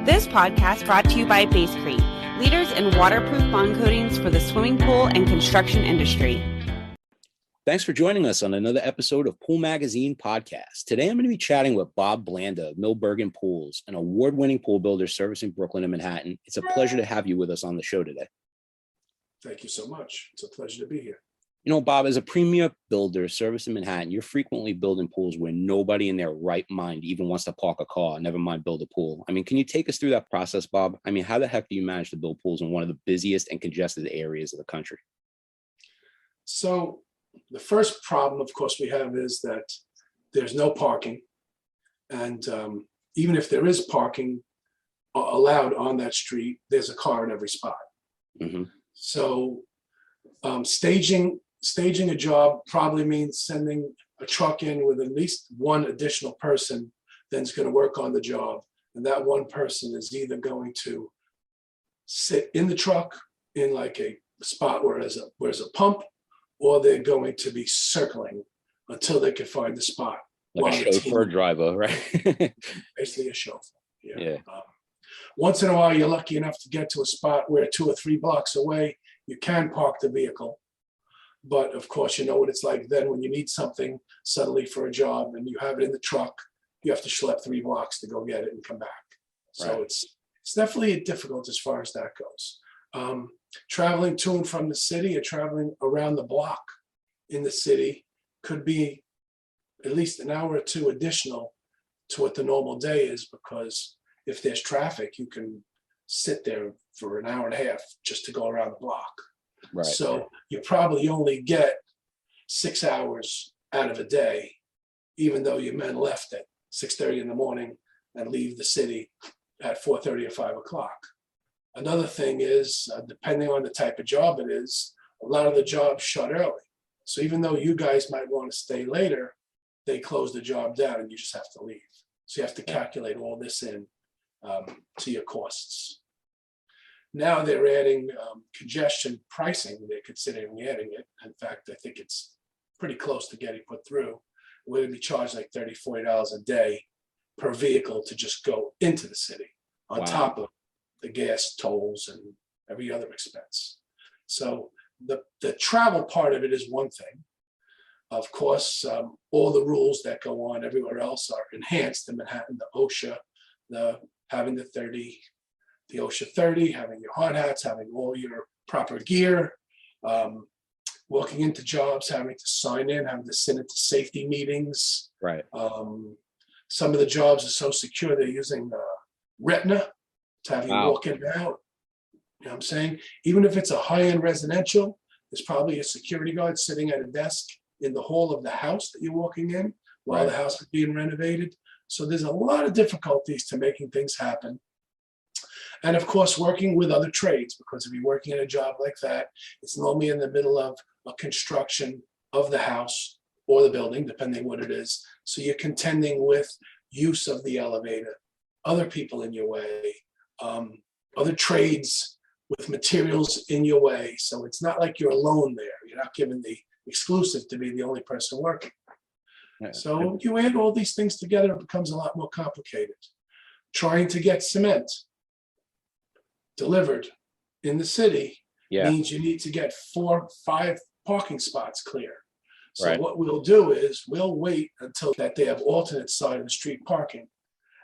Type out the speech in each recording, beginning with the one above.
This podcast brought to you by Basecrete, leaders in waterproof bond coatings for the swimming pool and construction industry. Thanks for joining us on another episode of Pool Magazine Podcast. Today, I'm going to be chatting with Bob Blanda of Bergen Pools, an award-winning pool builder servicing Brooklyn and Manhattan. It's a pleasure to have you with us on the show today. Thank you so much. It's a pleasure to be here. You know, Bob, as a premier builder servicing Manhattan, you're frequently building pools where nobody in their right mind even wants to park a car, never mind build a pool. I mean, can you take us through that process, Bob? I mean, how the heck do you manage to build pools in one of the busiest and congested areas of the country? So the first problem, of course, we have is that there's no parking. And even if there is parking allowed on that street, there's a car in every spot. Mm-hmm. So staging a job probably means sending a truck in with at least one additional person that's going to work on the job. And that one person is either going to sit in the truck in like a spot where there's a pump, or they're going to be circling until they can find the spot. Like a chauffeur driver, right? Basically a chauffeur. Yeah. Once in a while, you're lucky enough to get to a spot where 2 or 3 blocks away, you can park the vehicle. But of course, you know what it's like then when you need something suddenly for a job and you have it in the truck, you have to schlep 3 blocks to go get it and come back. So Right. it's definitely difficult as far as that goes. Traveling to and from the city or traveling around the block in the city could be at least an hour or two additional to what the normal day is, because if there's traffic, you can sit there for an hour and a half just to go around the block. Right. So you probably only get 6 hours out of a day, even though your men left at 6:30 in the morning and leave the city at 4:30 or 5 o'clock. Another thing is, depending on the type of job it is, a lot of the jobs shut early. So even though you guys might want to stay later, they close the job down and you just have to leave. So you have to calculate all this in to your costs. Now they're adding congestion pricing. They're considering adding it. In fact, I think it's pretty close to getting put through. We're going to be charged like $30, $40 a day per vehicle to just go into the city, on Wow. top of the gas tolls and every other expense. So the travel part of it is one thing. Of course, all the rules that go on everywhere else are enhanced in Manhattan, the OSHA, having the OSHA 30, having your hard hats, having all your proper gear, walking into jobs, having to sign in, having to sit into safety meetings. Right. Some of the jobs are so secure, they're using Retina to have you Wow. walk in and out. You know what I'm saying? Even if it's a high-end residential, there's probably a security guard sitting at a desk in the hall of the house that you're walking in while the house is being renovated. So there's a lot of difficulties to making things happen. And of course, working with other trades, because if you're working in a job like that, it's normally in the middle of a construction of the house or the building, depending what it is. So you're contending with use of the elevator, other people in your way, other trades with materials in your way. So it's not like you're alone there. You're not given the exclusive to be the only person working. Yeah. So you add all these things together, it becomes a lot more complicated. Trying to get cement delivered in the city means you need to get 4 or 5 parking spots clear. So Right. what we'll do is we'll wait until that they have alternate side of the street parking.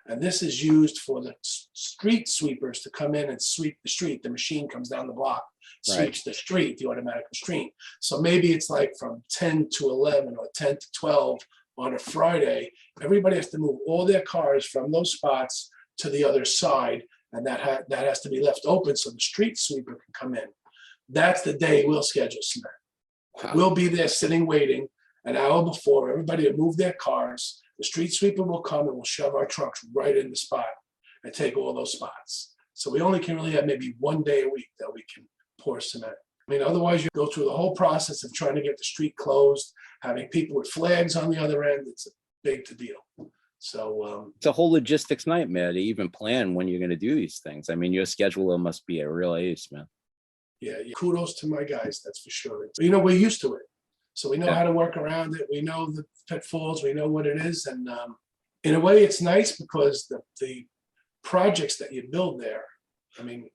And this is used for the street sweepers to come in and sweep the street. The machine comes down the block, sweeps the street, the automatic street. So maybe it's like from 10 to 11 or 10 to 12 on a Friday. Everybody has to move all their cars from those spots to the other side. And that has to be left open so the street sweeper can come in. That's the day we'll schedule cement. Wow. We'll be there sitting, waiting an hour before. Everybody will move their cars. The street sweeper will come and we'll shove our trucks right in the spot and take all those spots. So we only can really have maybe 1 day a week that we can pour cement. I mean, otherwise you go through the whole process of trying to get the street closed, having people with flags on the other end. It's a big deal. So it's a whole logistics nightmare to even plan when you're going to do these things. I mean, your scheduler must be a real ace, man. Yeah, kudos to my guys, that's for sure. You know, we're used to it. So we know how to work around it. We know the pitfalls, we know what it is. And in a way, it's nice because the projects that you build there, I mean,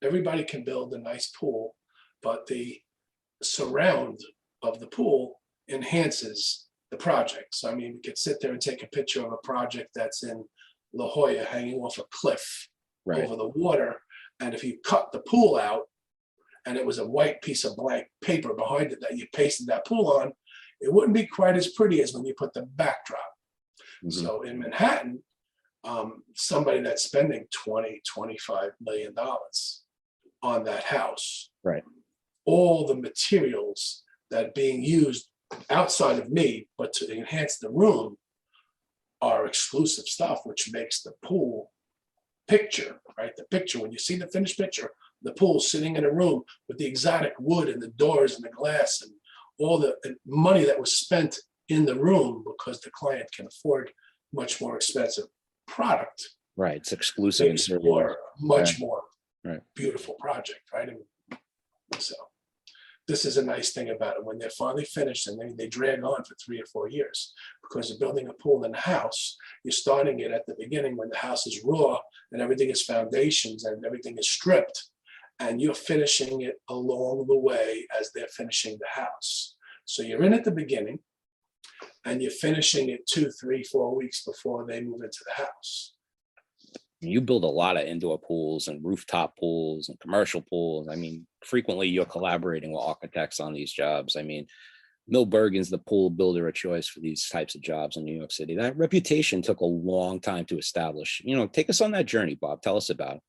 everybody can build a nice pool, but the surround of the pool enhances the project. So I mean, we could sit there and take a picture of a project that's in La Jolla hanging off a cliff Right. over the water. And if you cut the pool out and it was a white piece of blank paper behind it that you pasted that pool on, it wouldn't be quite as pretty as when you put the backdrop. Mhm. So in Manhattan, somebody that's spending 20, $25 million on that house, Right. all the materials that are being used outside of me, but to enhance the room, are exclusive stuff, which makes the pool picture, right? The picture, when you see the finished picture, the pool sitting in a room with the exotic wood and the doors and the glass and all the money that was spent in the room because the client can afford much more expensive product. Right. It's exclusive and Makes serving. for much Right. more Right. beautiful project, right? And so this is a nice thing about it. When they're finally finished and they drag on for 3 or 4 years because you're building a pool in a house, you're starting it at the beginning when the house is raw and everything is foundations and everything is stripped, and you're finishing it along the way as they're finishing the house. So you're in at the beginning and you're finishing it 2, 3, 4 weeks before they move into the house. You build a lot of indoor pools and rooftop pools and commercial pools. I mean, frequently you're collaborating with architects on these jobs. I mean, Bergen's the pool builder of choice for these types of jobs in New York City. That reputation took a long time to establish. Take us on that journey, Bob. Tell us about it.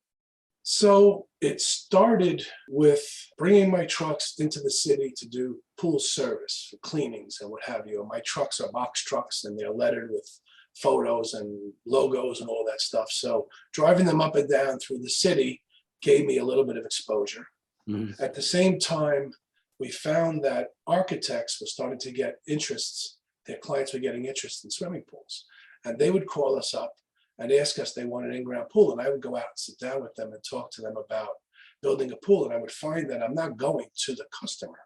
So it started with bringing my trucks into the city to do pool service for cleanings and what have you. My trucks are box trucks and they're lettered with photos and logos and all that stuff. So driving them up and down through the city gave me a little bit of exposure. Mhm. At the same time, we found that architects were starting to get interests. Their clients were getting interest in swimming pools. And they would call us up and ask us they want an in-ground pool. And I would go out and sit down with them and talk to them about building a pool. And I would find that I'm not going to the customer.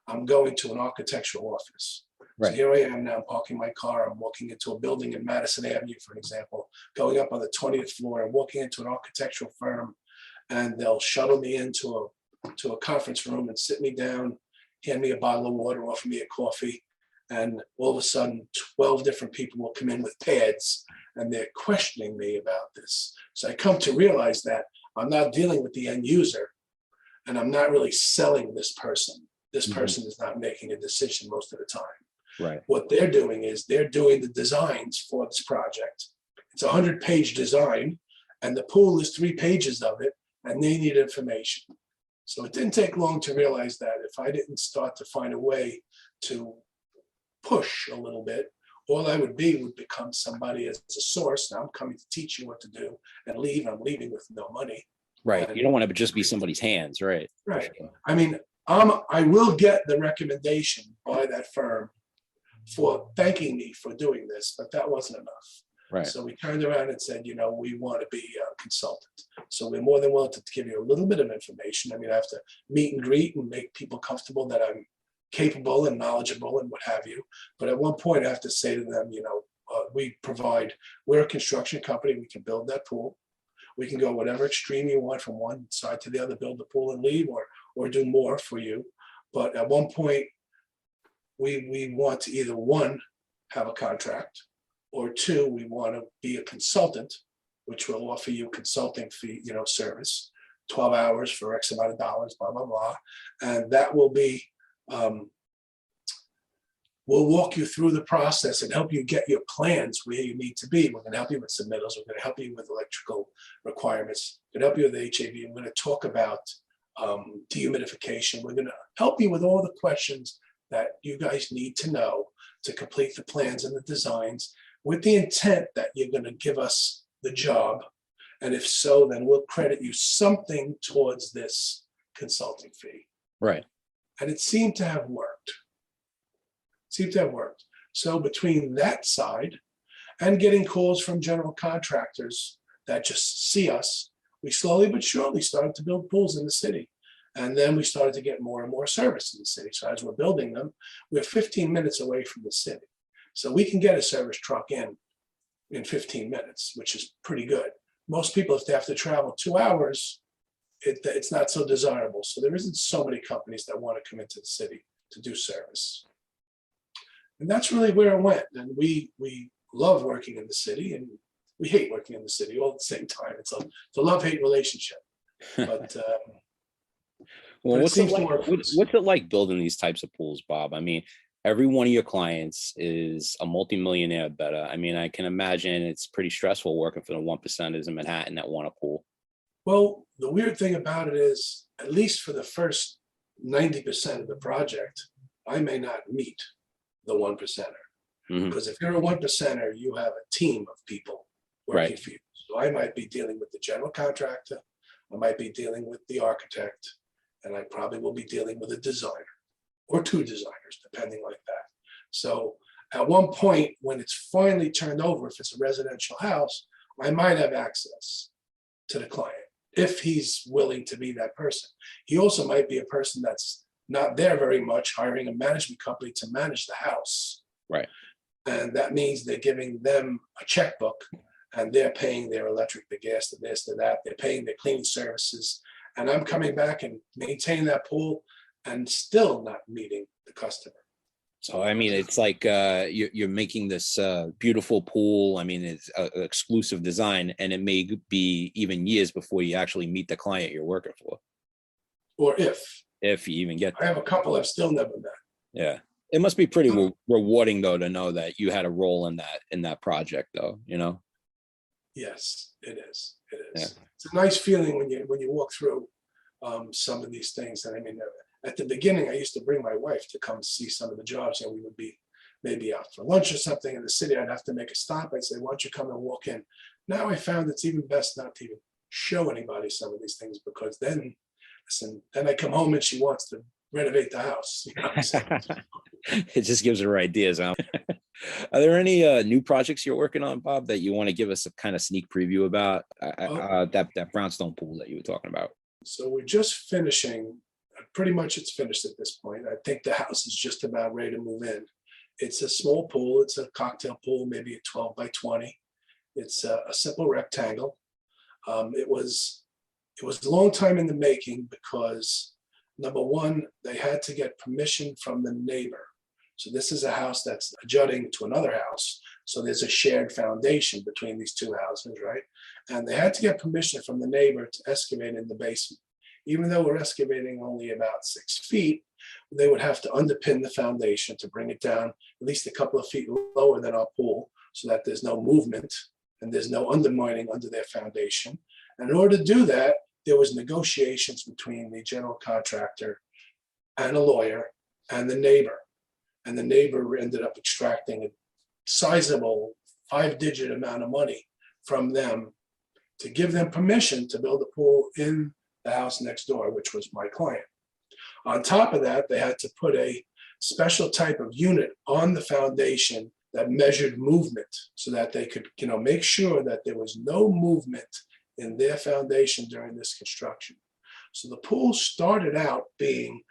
I'm going to an architectural office. Right. So here I am now parking my car. I'm walking into a building in Madison Avenue, for example, going up on the 20th floor and walking into an architectural firm, and they'll shuttle me into a conference room and sit me down, hand me a bottle of water, offer me a coffee. And all of a sudden, 12 different people will come in with pads and they're questioning me about this. So I come to realize that I'm not dealing with the end user and I'm not really selling this person. This Mhm. person is not making a decision most of the time. Right. What they're doing is they're doing the designs for this project. It's a 100-page design and the pool is 3 pages of it and they need information. So it didn't take long to realize that if I didn't start to find a way to push a little bit, all I would become somebody as a source. Now I'm coming to teach you what to do and leave. I'm leaving with no money. Right. And- You don't want to just be somebody's hands. Right. For Right. sure. I mean, I will get the recommendation by that firm for thanking me for doing this, but that wasn't enough. Right. So we turned around and said, we want to be a consultant. So we're more than willing to give you a little bit of information. I mean, I have to meet and greet and make people comfortable that I'm capable and knowledgeable and what have you. But at one point I have to say to them, we're a construction company. We can build that pool. We can go whatever extreme you want from one side to the other, build the pool and leave or do more for you. But at one point we want to either 1, have a contract, or 2, we want to be a consultant, which will offer you consulting fee, service, 12 hours for X amount of dollars, blah, blah, blah. And that will be, we'll walk you through the process and help you get your plans where you need to be. We're going to help you with submittals. We're going to help you with electrical requirements. We're going to help you with HAV. We're going to talk about dehumidification. We're going to help you with all the questions that you guys need to know to complete the plans and the designs, with the intent that you're going to give us the job. And if so, then we'll credit you something towards this consulting fee. Right. And it seemed to have worked. So between that side and getting calls from general contractors that just see us, we slowly but surely started to build pools in the city. And then we started to get more and more service in the city. So as we're building them, we're 15 minutes away from the city. So we can get a service truck in 15 minutes, which is pretty good. most people, if they have to travel 2 hours, it's not so desirable. So there isn't so many companies that want to come into the city to do service. And that's really where it went. And we love working in the city, and we hate working in the city all at the same time. It's a love-hate relationship. But Well, it what's it seems to like? work for us. What's it like building these types of pools, Bob? I mean, every one of your clients is a multimillionaire better. I mean, I can imagine it's pretty stressful working for the 1%ers in Manhattan that want a pool. Well, the weird thing about it is, at least for the first 90% of the project, I may not meet the 1%er. Mhm. Because if you're a 1%er, you have a team of people working Right. for you. So I might be dealing with the general contractor, I might be dealing with the architect, and I probably will be dealing with a designer or two designers, depending like that. So at one point, when it's finally turned over, if it's a residential house, I might have access to the client if he's willing to be that person. He also might be a person that's not there very much, hiring a management company to manage the house. Right. And that means they're giving them a checkbook, and they're paying their electric, the gas, the this, the that, they're paying their cleaning services. And I'm coming back and maintaining that pool and still not meeting the customer. So, I mean, it's like you're making this beautiful pool. I mean, it's an exclusive design, and it may be even years before you actually meet the client you're working for, Or if you even get I have a couple I've still never met. Yeah. It must be pretty rewarding, though, to know that you had a role in that project, though, you know? Yes, it is. It is. Yeah. It's a nice feeling when you walk through some of these things. And I mean, at the beginning, I used to bring my wife to come see some of the jobs, and we would be maybe out for lunch or something in the city. I'd have to make a stop. I'd say, "Why don't you come and walk in?" Now I found it's even best not to even show anybody some of these things, because then, listen, then I come home and she wants to renovate the house. You know what I'm saying? It just gives her ideas. Huh? Are there any new projects you're working on, Bob, that you want to give us a kind of sneak preview about? That brownstone pool that you were talking about. So we're just finishing. Pretty much it's finished at this point. I think the house is just about ready to move in. It's a small pool. It's a cocktail pool, maybe a 12 by 20. It's a simple rectangle. It was a long time in the making, because number one, they had to get permission from the neighbor. So this is a house that's adjutting to another house. So there's a shared foundation between these two houses, right? And they had to get permission from the neighbor to excavate in the basement. Even though we're excavating only about 6 feet, they would have to underpin the foundation to bring it down at least a couple of feet lower than our pool, so that there's no movement and there's no undermining under their foundation. And in order to do that, there was negotiations between the general contractor and a lawyer and the neighbor. And the neighbor ended up extracting a sizable 5-digit amount of money from them to give them permission to build a pool in the house next door, which was my client. On top of that, they had to put a special type of unit on the foundation that measured movement, so that they could, make sure that there was no movement in their foundation during this construction. So the pool started out being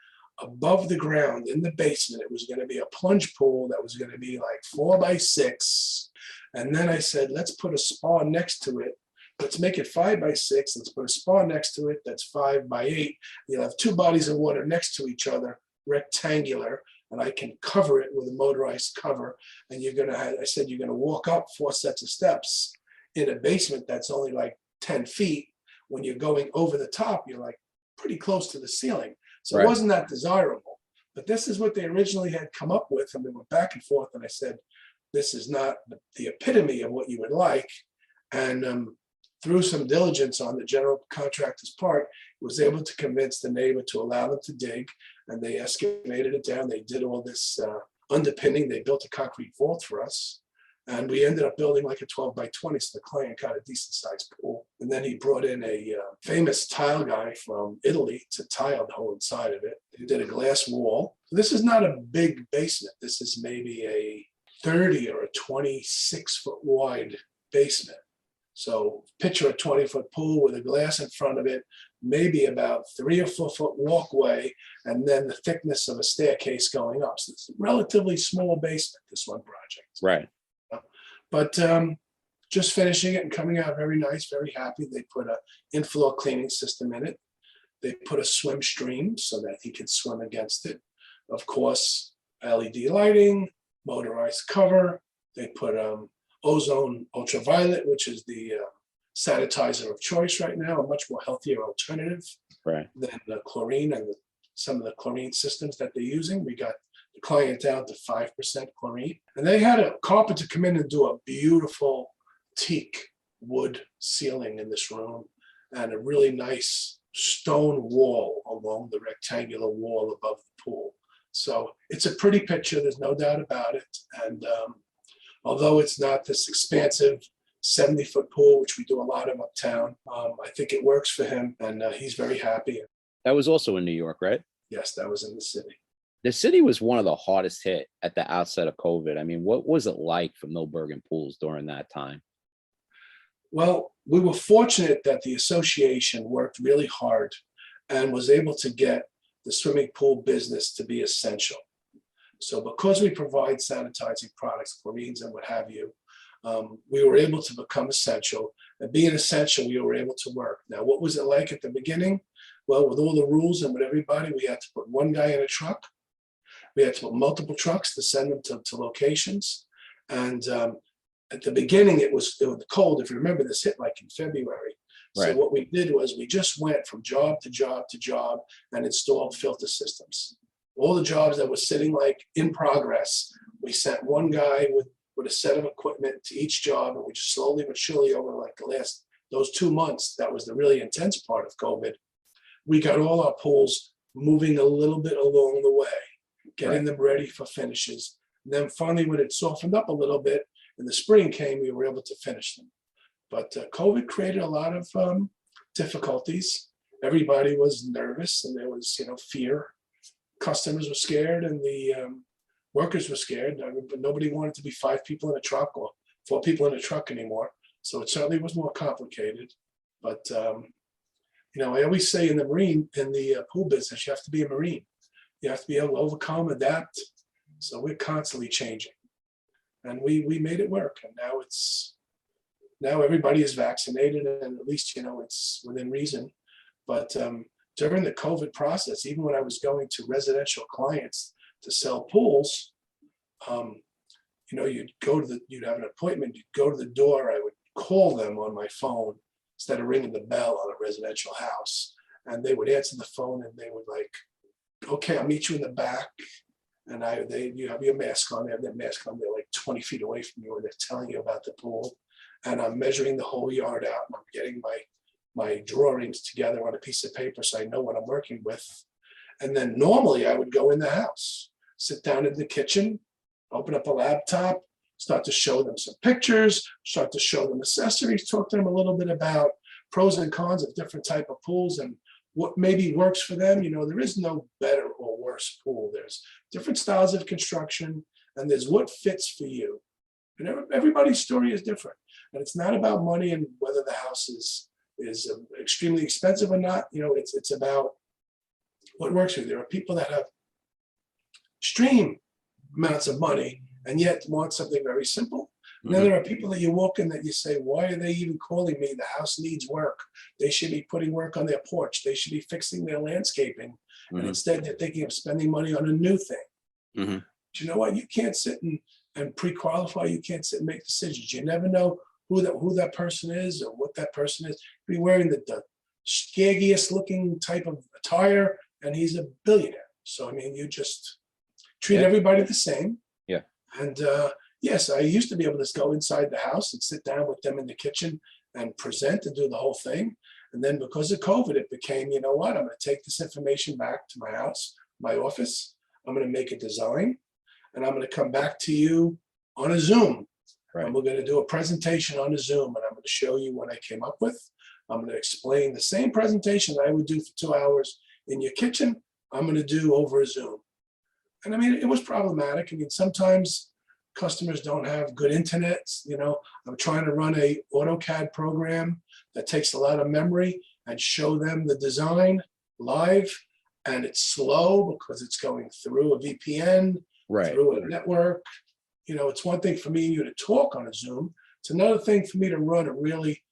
above the ground in the basement. It was going to be a plunge pool that was going to be like 4 by 6. And then I said, let's put a spa next to it. Let's make it 5 by 6. Let's put a spa next to it that's 5 by 8. You'll have 2 bodies of water next to each other, rectangular, and I can cover it with a motorized cover. And I said, you're going to walk up 4 sets of steps in a basement that's only like 10 feet. When you're going over the top, you're like pretty close to the ceiling. So Right. It wasn't that desirable, but this is what they originally had come up with. And we went back and forth, and I said, this is not the epitome of what you would like. And through some diligence on the general contractor's part, was able to convince the neighbor to allow them to dig, and they excavated it down. They did all this underpinning. They built a concrete vault for us, and we ended up building like a 12 by 20. So the client got a decent sized pool. And then he brought in a famous tile guy from Italy to tile the whole inside of it. He did a glass wall. This is not a big basement. This is maybe a 30 or a 26-foot wide basement. So picture a 20-foot pool with a glass in front of it, maybe about 3 or 4 foot walkway, and then the thickness of a staircase going up. So it's a relatively small basement, this one project. Right. But just finishing it and coming out very nice, very happy. They put a in-floor cleaning system in it. They put a swim stream so that he could swim against it. Of course, LED lighting, motorized cover. They put ozone ultraviolet, which is the sanitizer of choice right now, a much more healthier alternative Right. than the chlorine and some of the chlorine systems that they're using. We got the client down to 5% chlorine. And they had a carpenter come in and do a beautiful teak wood ceiling in this room and a really nice stone wall along the rectangular wall above the pool. So it's a pretty picture, there's no doubt about it. And although it's not this expansive 70-foot pool, which we do a lot of uptown, I think it works for him, and he's very happy. That was also in New York, right? Yes, that was in the city. The city was one of the hardest hit at the outset of COVID. I mean, what was it like for Bergen pools during that time? Well, we were fortunate that the association worked really hard and was able to get the swimming pool business to be essential. So because we provide sanitizing products, chlorines and what have you, we were able to become essential. And being essential, we were able to work. Now, what was it like at the beginning? Well, with all the rules and with everybody, we had to put one guy in a truck. We had to put multiple trucks to send them to locations. And at the beginning, it was cold. If you remember, this hit like in February. Right. So what we did was we just went from job to job to job and installed filter systems. All the jobs that were sitting like in progress, we sent one guy with a set of equipment to each job, and we just slowly but surely over like those 2 months, that was the really intense part of COVID. We got all our pools moving a little bit along the way, getting them ready for finishes. And then finally, when it softened up a little bit and the spring came, we were able to finish them. But COVID created a lot of difficulties. Everybody was nervous and there was, fear. Customers were scared and the workers were scared, but nobody wanted to be 5 people in a truck or 4 people in a truck anymore. So it certainly was more complicated. But, I always say in the pool business, you have to be a Marine. You have to be able to overcome, adapt. So we're constantly changing. And we made it work. And now everybody is vaccinated and at least, it's within reason. But during the COVID process, even when I was going to residential clients to sell pools, you'd have an appointment, you'd go to the door, I would call them on my phone instead of ringing the bell on a residential house. And they would answer the phone and they would like, okay, I'll meet you in the back. And you have your mask on, they have their mask on, they're like 20 feet away from you and they're telling you about the pool. And I'm measuring the whole yard out and I'm getting my drawings together on a piece of paper so I know what I'm working with. And then normally I would go in the house, sit down in the kitchen, open up a laptop, start to show them some pictures, start to show them accessories, talk to them a little bit about pros and cons of different type of pools and what maybe works for them. There is no better or worse pool. There's different styles of construction and there's what fits for you. And everybody's story is different. And it's not about money and whether the house is extremely expensive or not. It's about what works for you. There are people that have extreme amounts of money and yet want something very simple. And then there are people that you walk in that you say, why are they even calling me? The house needs work. They should be putting work on their porch. They should be fixing their landscaping. And instead they're thinking of spending money on a new thing. But you know what? You can't sit and pre-qualify. You can't sit and make decisions. You never know who that person is or what that person is. Be wearing the scaggiest looking type of attire and he's a billionaire. So, you just treat everybody the same. Yeah. And yes, I used to be able to go inside the house and sit down with them in the kitchen and present and do the whole thing. And then because of COVID, it became, I'm going to take this information back to my house, my office. I'm going to make a design and I'm going to come back to you on a Zoom. Right. And we're going to do a presentation on a Zoom and I'm going to show you what I came up with. I'm going to explain the same presentation that I would do for 2 hours in your kitchen. I'm going to do over a Zoom. And it was problematic. Sometimes customers don't have good internet. I'm trying to run a AutoCAD program that takes a lot of memory and show them the design live. And it's slow because it's going through a VPN, through a network. It's one thing for me and you to talk on a Zoom, It's another thing for me to run a really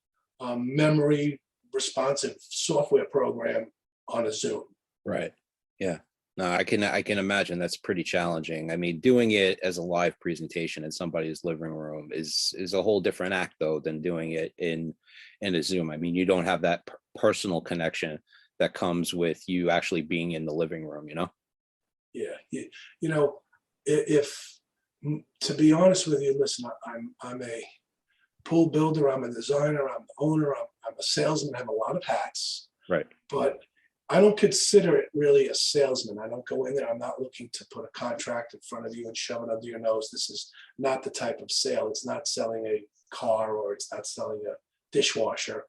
memory responsive software program on a Zoom. Right. Yeah. No, I can imagine that's pretty challenging. I mean, doing it as a live presentation in somebody's living room is a whole different act though than doing it in a Zoom. I mean, you don't have that personal connection that comes with you actually being in the living room, you know? Yeah, you know, if to be honest with you, listen, I'm a pool builder, I'm a designer, I'm the owner, I'm a salesman, I have a lot of hats, Right. but I don't consider it really a salesman. I don't go in there, I'm not looking to put a contract in front of you and shove it under your nose. This is not the type of sale. It's not selling a car or it's not selling a dishwasher.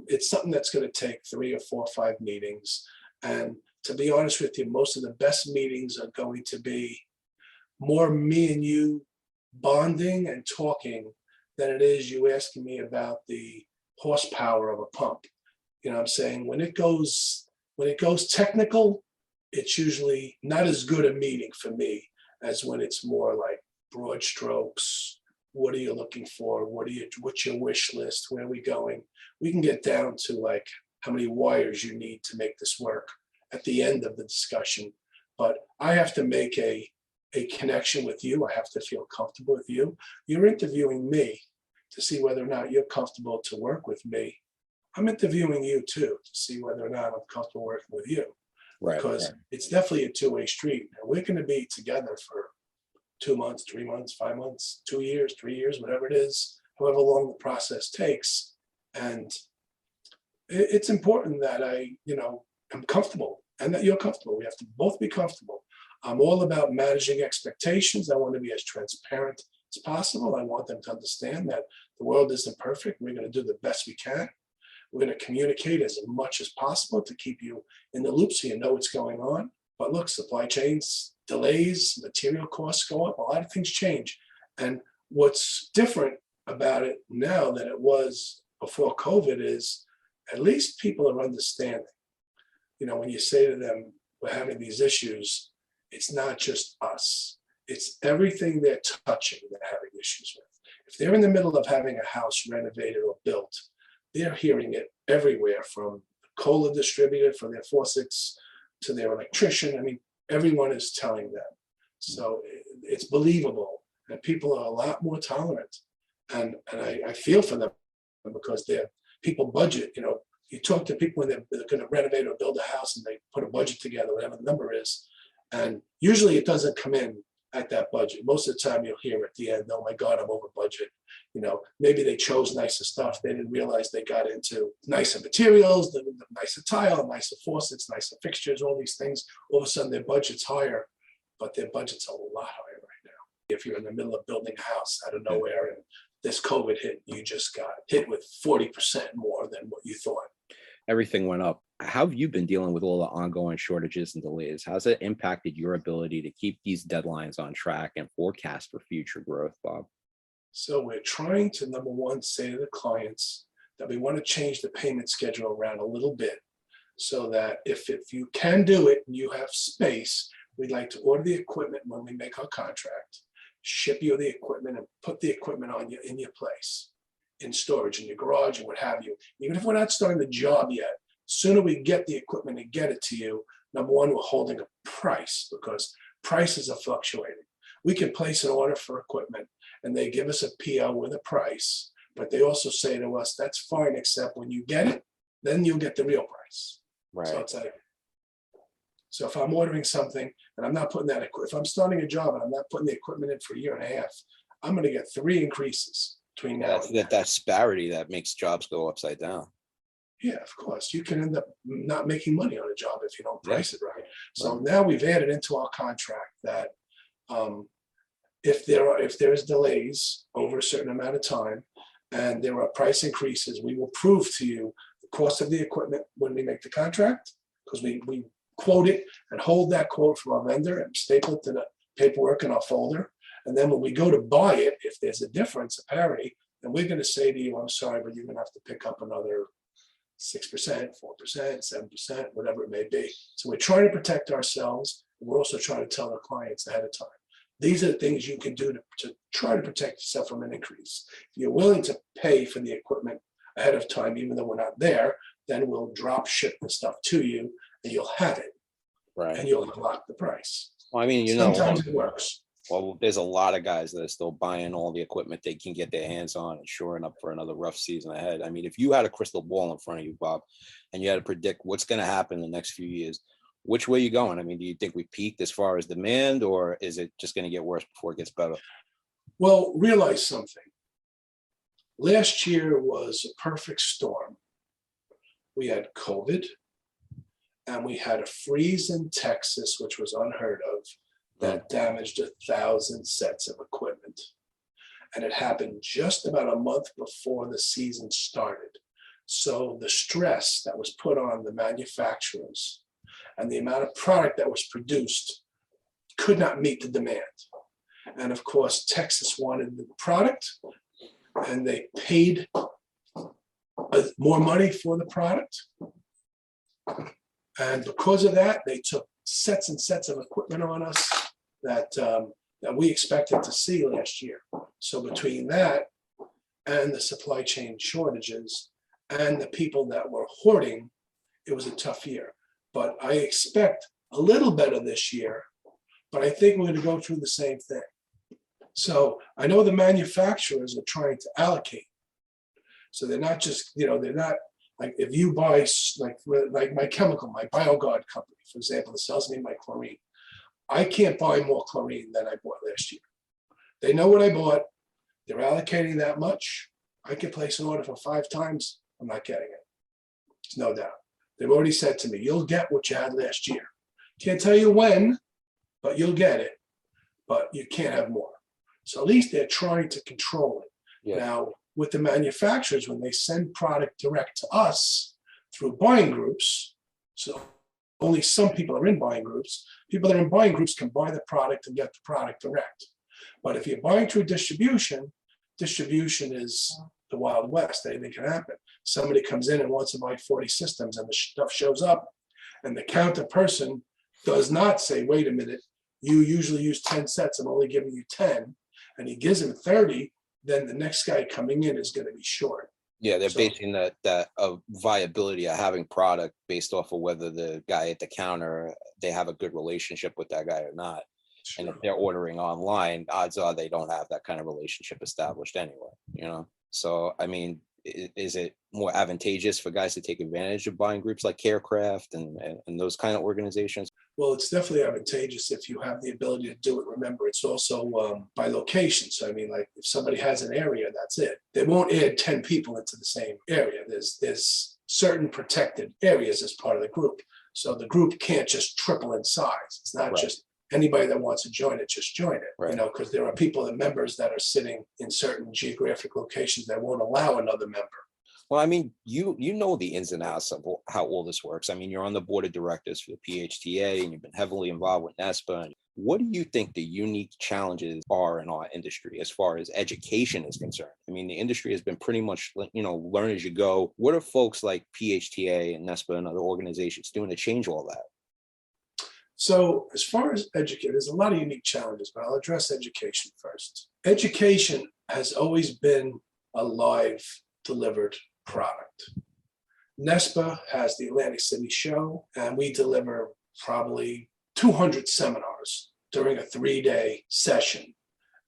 It's something that's going to take 3 or 4 or 5 meetings. And to be honest with you, most of the best meetings are going to be more me and you bonding and talking than it is you asking me about the horsepower of a pump. You know what I'm saying? When it goes technical, it's usually not as good a meeting for me as when it's more like broad strokes. What are you looking for? What's your wish list? Where are we going? We can get down to like how many wires you need to make this work at the end of the discussion. But I have to make a connection with you. I have to feel comfortable with you. You're interviewing me to see whether or not you're comfortable to work with me. I'm interviewing you too to see whether or not I'm comfortable working with you. Right. Because it's definitely a two-way street. And we're going to be together for 2 months, 3 months, 5 months, 2 years, 3 years, whatever it is, however long the process takes. And it's important that I'm comfortable and that you're comfortable. We have to both be comfortable. I'm all about managing expectations. I want to be as transparent as possible. I want them to understand that the world isn't perfect. We're going to do the best we can. We're going to communicate as much as possible to keep you in the loop so you know what's going on. But look, supply chains, delays, material costs go up, a lot of things change. And what's different about it now than it was before COVID is at least people are understanding. You know, when you say to them, we're having these issues, it's not just us. It's everything they're touching they're having issues with. If they're in the middle of having a house renovated or built, they're hearing it everywhere from the cola distributor for their faucets to their electrician. I mean, everyone is telling them. So it's believable and people are a lot more tolerant. And I feel for them because people budget, you know, you talk to people when they're going to renovate or build a house and they put a budget together, whatever the number is. And usually it doesn't come in at that budget. Most of the time you'll hear at the end, oh my God, I'm over budget. You know, maybe they chose nicer stuff. They didn't realize they got into nicer materials, the nicer tile, nicer faucets, nicer fixtures, all these things. All of a sudden their budget's higher, but their budget's a lot higher right now. If you're in the middle of building a house out of nowhere and this COVID hit, you just got hit with 40% more than what you thought. Everything went up. How have you been dealing with all the ongoing shortages and delays? How's it impacted your ability to keep these deadlines on track and forecast for future growth, Bob? So we're trying to, number one, say to the clients that we want to change the payment schedule around a little bit so that if you can do it and you have space, we'd like to order the equipment when we make our contract, ship you the equipment and put the equipment on you in your place, in storage, in your garage and what have you. Even if we're not starting the job yet, sooner we get the equipment and get it to you, number one, we're holding a price because prices are fluctuating. We can place an order for equipment and they give us a PO with a price, but they also say to us, that's fine, except when you get it, then you'll get the real price. Right. So it's like, so if I'm ordering something and I'm not putting that, if I'm starting a job and I'm not putting the equipment in for a year and a half, I'm going to get 3 increases between now and then. That disparity that makes jobs go upside down. Yeah, of course. You can end up not making money on a job if you don't price it right. So now we've added into our contract that if there is delays over a certain amount of time and there are price increases, we will prove to you the cost of the equipment when we make the contract, because we quote it and hold that quote from our vendor and staple it to the paperwork in our folder. And then when we go to buy it, if there's a difference, a parity, then we're going to say to you, I'm sorry, but you're going to have to pick up another 6%, 4%, 7%, whatever it may be. So we're trying to protect ourselves. And we're also trying to tell our clients ahead of time. These are the things you can do to try to protect yourself from an increase. If you're willing to pay for the equipment ahead of time, even though we're not there, then we'll drop ship the stuff to you and you'll have it Right. and you'll unlock the price. Well, I mean, Sometimes it works. well, there's a lot of guys that are still buying all the equipment they can get their hands on and shoring up for another rough season ahead. I mean, if you had a crystal ball in front of you, Bob, and you had to predict what's going to happen in the next few years, which way are you going? I mean, do you think we peaked as far as demand, or is it just going to get worse before it gets better? Well, realize something. Last year was a perfect storm. We had COVID and we had a freeze in Texas, which was unheard of, that damaged 1,000 sets of equipment. And it happened just about a month before the season started. So the stress that was put on the manufacturers and the amount of product that was produced could not meet the demand. And of course, Texas wanted the product and they paid more money for the product. And because of that, they took sets and sets of equipment on us that we expected to see last year. So between that and the supply chain shortages and the people that were hoarding, it was a tough year. But I expect a little better this year, but I think we're going to go through the same thing. So I know the manufacturers are trying to allocate. So they're not just, they're not like, if you buy like my chemical, my BioGuard company, for example, that sells me my chlorine. I can't buy more chlorine than I bought last year. They know what I bought. They're allocating that much. I can place an order for 5 times. I'm not getting it. There's no doubt. They've already said to me, you'll get what you had last year. Can't tell you when, but you'll get it. But you can't have more. So at least they're trying to control it. Yeah. Now, with the manufacturers, when they send product direct to us through buying groups, so only some people are in buying groups. People that are in buying groups can buy the product and get the product direct. But if you're buying through distribution is the Wild West. Anything can happen. Somebody comes in and wants to buy 40 systems and the stuff shows up and the counter person does not say, wait a minute, you usually use 10 sets, I'm only giving you 10, and he gives him 30, then the next guy coming in is going to be short. Yeah, they're basing that viability of having product based off of whether the guy at the counter, they have a good relationship with that guy or not. Sure. And if they're ordering online, odds are they don't have that kind of relationship established anyway, So, I mean, is it more advantageous for guys to take advantage of buying groups like Carecraft and those kind of organizations? Well, it's definitely advantageous if you have the ability to do it. Remember, it's also by location. So, I mean, like if somebody has an area, that's it. They won't add 10 people into the same area. There's certain protected areas as part of the group. So the group can't just triple in size. It's not just anybody that wants to join it, just join it, because there are people and members that are sitting in certain geographic locations that won't allow another member. Well, I mean, you know the ins and outs of how all this works. I mean, you're on the board of directors for the PHTA and you've been heavily involved with NESPA. What do you think the unique challenges are in our industry as far as education is concerned? I mean, the industry has been pretty much, learn as you go. What are folks like PHTA and NESPA and other organizations doing to change all that? So as far as education, there's a lot of unique challenges, but I'll address education first. Education has always been a live delivered product. NESPA has the Atlantic City show, and we deliver probably 200 seminars during a 3-day session,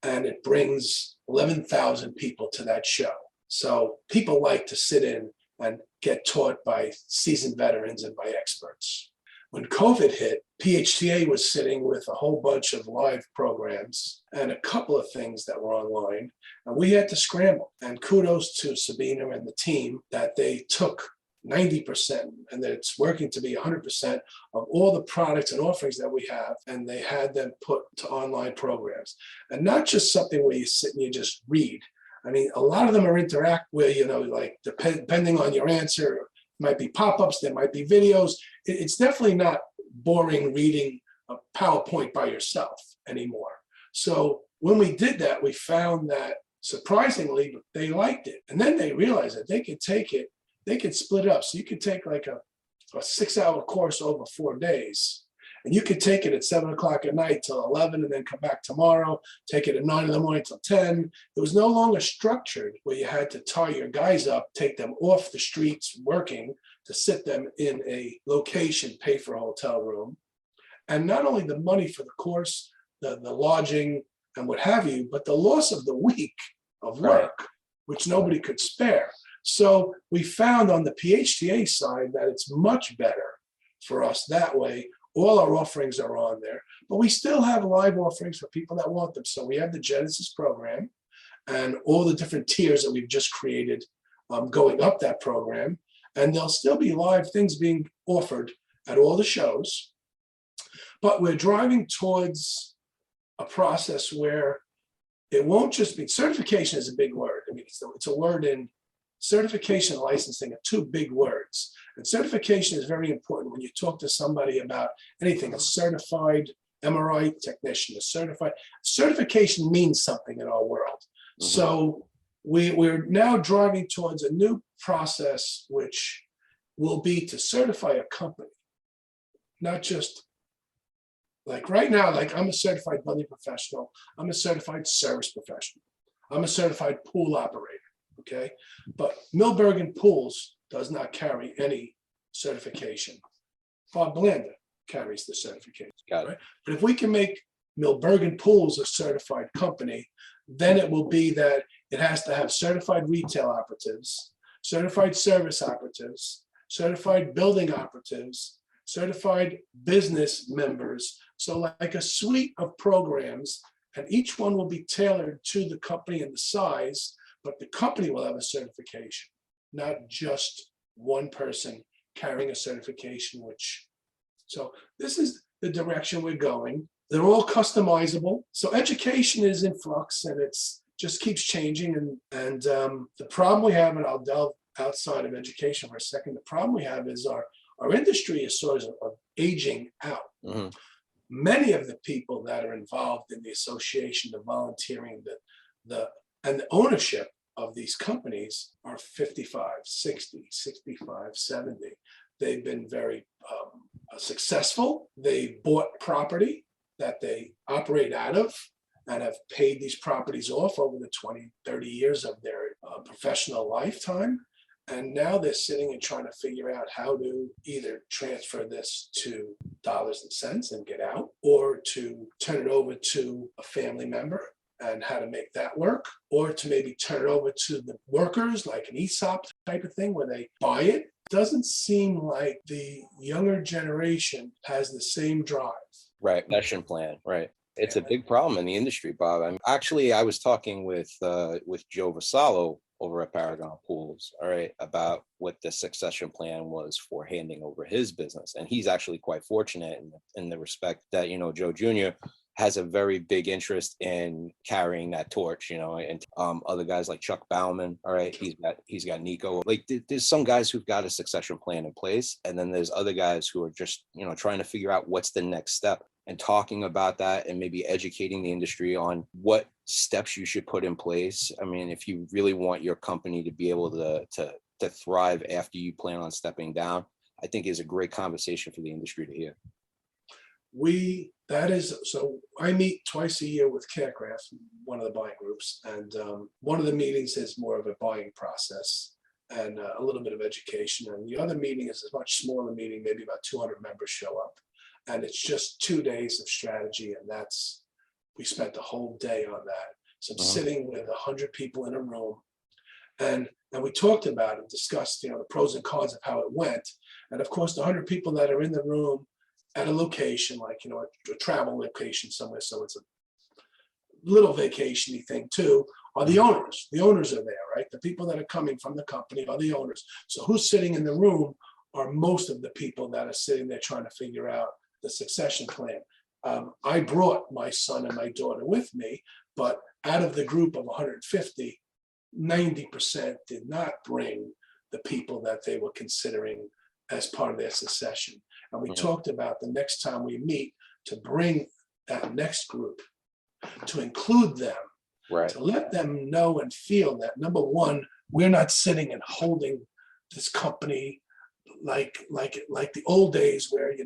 and it brings 11,000 people to that show. So people like to sit in and get taught by seasoned veterans and by experts. When COVID hit, PHTA was sitting with a whole bunch of live programs and a couple of things that were online, and we had to scramble. And kudos to Sabina and the team that they took 90%, and that it's working to be 100% of all the products and offerings that we have, and they had them put to online programs. And not just something where you sit and you just read. I mean, a lot of them are interact where, like depending on your answer, might be pop-ups, there might be videos. It's definitely not boring reading a PowerPoint by yourself anymore. So when we did that, we found that surprisingly, they liked it. And then they realized that they could take it, they could split up. So you could take like a 6-hour course over 4 days, And you could take it at 7 o'clock at night till 11 and then come back tomorrow, take it at 9 in the morning till 10. It was no longer structured where you had to tie your guys up, take them off the streets working to sit them in a location, pay for a hotel room. And not only the money for the course, the lodging and what have you, but the loss of the week of work, which nobody could spare. So we found on the PHTA side that it's much better for us that way. All our offerings are on there, but we still have live offerings for people that want them. So we have the Genesis program and all the different tiers that we've just created going up that program. And there'll still be live things being offered at all the shows. But we're driving towards a process where it won't just be, certification is a big word. I mean, it's a word in certification and licensing are two big words. And certification is very important when you talk to somebody about anything, a certified MRI technician, a certified, certification means something in our world. Mm-hmm. So we're now driving towards a new process, which will be to certify a company, not just like right now, like I'm a certified building professional, I'm a certified service professional, I'm a certified pool operator, okay? But Bergen Pools does not carry any certification. Bob Blanda carries the certification, right? But if we can make Bergen Pools a certified company, then it will be that it has to have certified retail operatives, certified service operatives, certified building operatives, certified business members. So like a suite of programs, and each one will be tailored to the company and the size, but the company will have a certification, not just one person carrying a certification, so this is the direction we're going. They're all customizable. So education is in flux and it's just keeps changing. And the problem we have, and I'll delve outside of education for a second, the problem we have is our industry is sort of aging out. Mm-hmm. Many of the people that are involved in the association, the volunteering, and the ownership of these companies are 55, 60, 65, 70. They've been very successful. They bought property that they operate out of and have paid these properties off over the 20, 30 years of their professional lifetime. And now they're sitting and trying to figure out how to either transfer this to dollars and cents and get out, or to turn it over to a family member and how to make that work, or to maybe turn it over to the workers, like an ESOP type of thing where they buy it. Doesn't seem like the younger generation has the same drive. Right, succession plan, right. It's a big problem in the industry, Bob. I was talking with Joe Vasallo over at Paragon Pools, all right, about what the succession plan was for handing over his business. And he's actually quite fortunate in the respect that, Joe Jr. has a very big interest in carrying that torch, and other guys like Chuck Bauman, all right, he's got Nico. Like there's some guys who've got a succession plan in place, and then there's other guys who are just, trying to figure out what's the next step, and talking about that and maybe educating the industry on what steps you should put in place. I mean, if you really want your company to be able to thrive after you plan on stepping down, I think is a great conversation for the industry to hear. So I meet twice a year with CareCraft, one of the buying groups, and one of the meetings is more of a buying process and a little bit of education. And the other meeting is a much smaller meeting, maybe about 200 members show up. And it's just 2 days of strategy. And we spent the whole day on that. So I'm sitting with 100 people in a room, and we talked about it, discussed, the pros and cons of how it went. And of course, the 100 people that are in the room at a location, like, a travel location somewhere, so it's a little vacation-y thing too, are the owners. The owners are there, right? The people that are coming from the company are the owners. So who's sitting in the room are most of the people that are sitting there trying to figure out the succession plan. I brought my son and my daughter with me, but out of the group of 150, 90% did not bring the people that they were considering as part of their succession. And we talked about the next time we meet to bring that next group, to include them, right, to let them know and feel that, number one, we're not sitting and holding this company like the old days where, you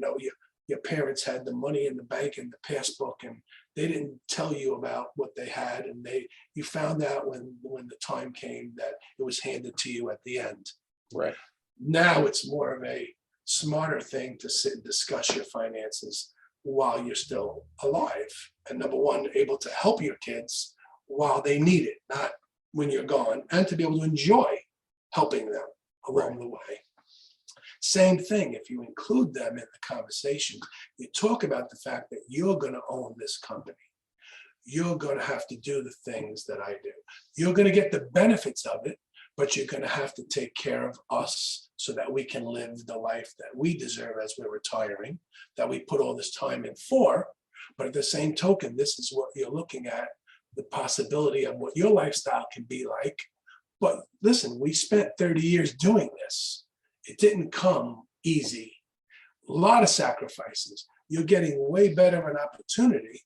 your parents had the money in the bank and the passbook, and they didn't tell you about what they had, and you found out when the time came that it was handed to you at the end. Right. Now it's more of a smarter thing to sit and discuss your finances while you're still alive. And number one, able to help your kids while they need it, not when you're gone, and to be able to enjoy helping them along the way. Same thing, if you include them in the conversation, you talk about the fact that you're going to own this company. You're going to have to do the things that I do. You're going to get the benefits of it, but you're going to have to take care of us so that we can live the life that we deserve as we're retiring, that we put all this time in for. But at the same token, this is what you're looking at, the possibility of what your lifestyle can be like. But listen, we spent 30 years doing this. It didn't come easy. A lot of sacrifices. You're getting way better of an opportunity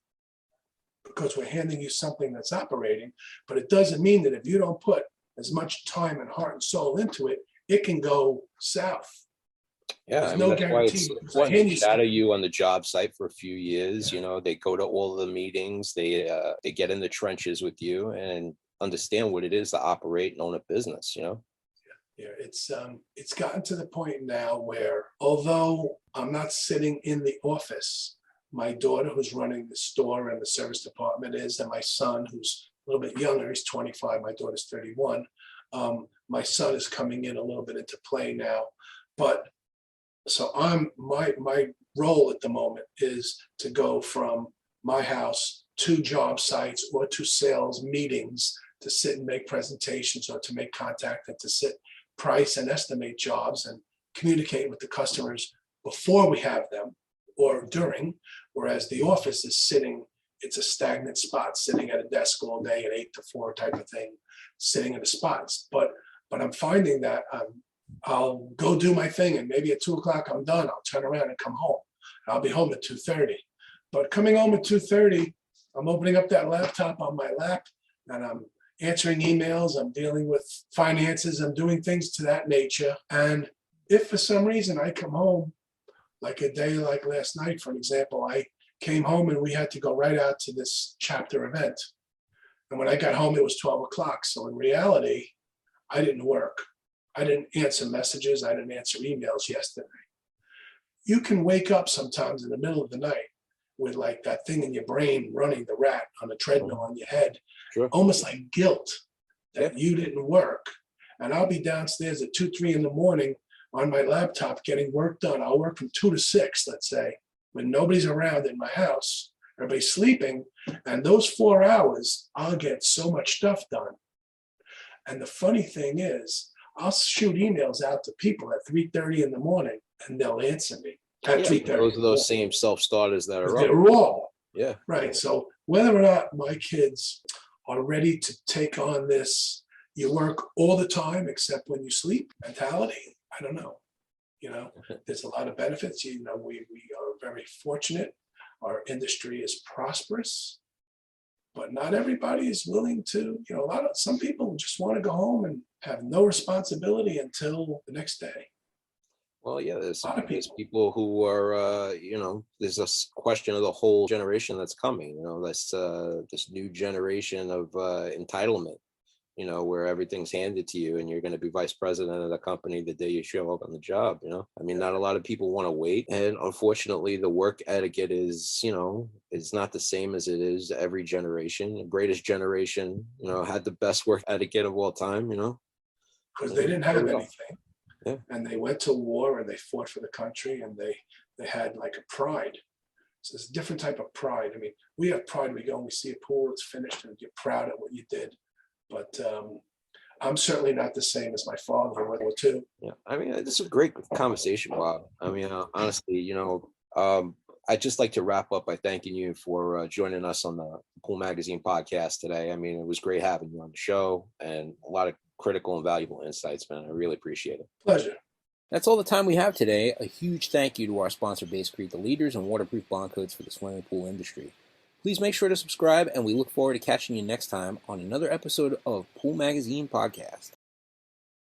because we're handing you something that's operating, but it doesn't mean that if you don't put as much time and heart and soul into it, it can go south. Yeah, There's I mean, no that's why guarantee it's because important I hand to you shadow something. you on the job site for a few years. You know, they go to all the meetings, they get in the trenches with you and understand what it is to operate and own a business, you know? Yeah, it's gotten to the point now where although I'm not sitting in the office, my daughter who's running the store and the service department is, and my son who's a little bit younger, he's 25, my daughter's 31. My son is coming in a little bit into play now, but so my role at the moment is to go from my house to job sites or to sales meetings to sit and make presentations or to make contact and to sit, price and estimate jobs and communicate with the customers before we have them or during, whereas the office is sitting, it's a stagnant spot, sitting at a desk all day, an 8 to 4 type of thing, sitting in the spots. But I'm finding that I'll go do my thing and maybe at 2 o'clock I'm done. I'll turn around and come home. I'll be home at 2:30. But coming home at 2:30, I'm opening up that laptop on my lap and I'm answering emails, I'm dealing with finances, I'm doing things to that nature. And if for some reason I come home, like a day like last night, for example, I came home and we had to go right out to this chapter event. And when I got home, it was 12 o'clock. So in reality, I didn't work. I didn't answer messages. I didn't answer emails yesterday. You can wake up sometimes in the middle of the night with like that thing in your brain running the rat on a treadmill on your head, Sure. almost like guilt that you didn't work. And I'll be downstairs at 2, 3 in the morning on my laptop getting work done. I'll work from 2 to 6, let's say, when nobody's around in my house, everybody's sleeping. And those 4 hours, I'll get so much stuff done. And the funny thing is, I'll shoot emails out to people at 3:30 in the morning and they'll answer me at Yeah, 3:30. those are those same self-starters that are up. They're raw. Yeah. Right. So whether or not my kids are ready to take on this, you work all the time except when you sleep mentality, I don't know. You know, there's a lot of benefits. You know, we are very fortunate. Our industry is prosperous, but not everybody is willing to, you know, some people just want to go home and have no responsibility until the next day. Well, yeah, there's A lot of people who are, you know, there's a question of the whole generation that's coming, you know, this new generation of entitlement, you know, where everything's handed to you and you're going to be vice president of the company the day you show up on the job, you know. I mean, not a lot of people want to wait. And unfortunately, the work etiquette is, you know, it's not the same as it is every generation. The greatest generation, you know, had the best work etiquette of all time, you know. Because they didn't have anything. Yeah. And they went to war and they fought for the country and they had like a pride. So it's a different type of pride. I mean, we have pride. We go and we see a pool, it's finished, and you're proud of what you did. But I'm certainly not the same as my father or two. Yeah, I mean, this is a great conversation, Bob. I mean, honestly, you know, I'd just like to wrap up by thanking you for joining us on the Pool Magazine podcast today. I mean, it was great having you on the show and a lot of critical and valuable insights, man. I really appreciate it. Pleasure. That's all the time we have today. A huge thank you to our sponsor, Basecrete, the leaders in waterproof bond coats for the swimming pool industry. Please make sure to subscribe, and we look forward to catching you next time on another episode of Pool Magazine Podcast.